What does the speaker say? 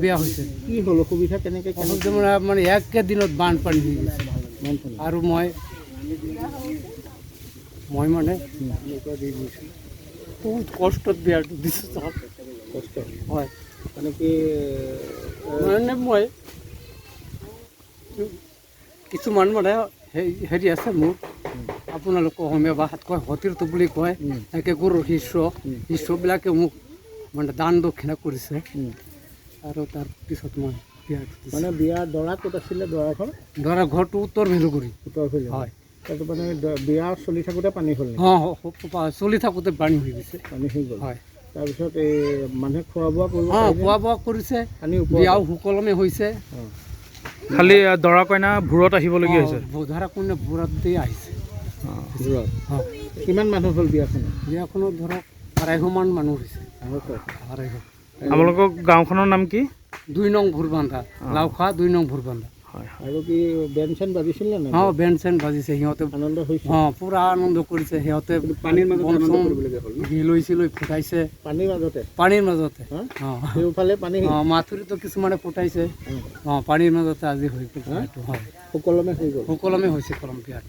বেয়া হৈছে। কি হ'ল অসুবিধা কেনেকৈ মানে একেদিনত বানপানী হৈ গৈছে আৰু মই মানে বহুত কষ্টত বিয়াটো দিছোঁ তাত। কষ্ট হয় মানে কি মানে মই কিছুমান মানে হেৰি আছে মোৰ আপোনালোকে অসমীয়া ভাষাত কয় সতীৰ্থ বুলি কয়, একে গুৰুৰ শিষ্যবিলাকে মোক মানে দান দক্ষিণা কৰিছে আৰু তাৰপিছত মই বিয়াটো দিছোঁ। মানে বিয়াৰ দৰা ক'ত আছিলে দৰাঘৰ? দৰা ঘৰটো উত্তৰ ভেলুগুৰি। উত্তৰ ফালে হয়। তাত মানে বিয়া চলি থাকোঁতে পানী হ'ল নেকি? চলি থাকোঁতে পানী হৈ গৈছে। পানী হৈ গ'ল। হয়। তাৰপিছত এই মানুহে খোৱা বোৱা কৰিব খোৱা বোৱা কৰিছে, পানী বিয়াও সুকলমে হৈছে। খালি দৰা কইনা ভূৰত আহিবলগীয়া হৈছে। ধৰা কোনে ভূৰত দি আহিছে। কিমান মানুহ হ'ল বিয়াখনত? বিয়াখনত ধৰক 250 মান মানুহ হৈছে। 250। আপোনালোকৰ গাঁওখনৰ নাম কি? 2 নং ভুৰবান্ধা, লাওখোৱা 2 নং ভুৰবান্ধা। আৰু কি বেন চেন বাজিছিল নে নাই? বেন চেন বাজিছে, সিহঁতে আনন্দ হৈছে? পুৰা আনন্দ কৰিছে সিহঁতে। পানীৰ মাজত আনন্দ কৰিবলগীয়া হ'ল। লৈ ফুটাইছে পানীৰ মাজতে। সেইফালে পানী মাথুৰিতো কিছুমানে ফুটাইছে। পানীৰ মাজতে আজি হৈ গ'ল। হয়, সুকলমে হৈ গ'ল। সুকলমে হৈছে বিয়াটো।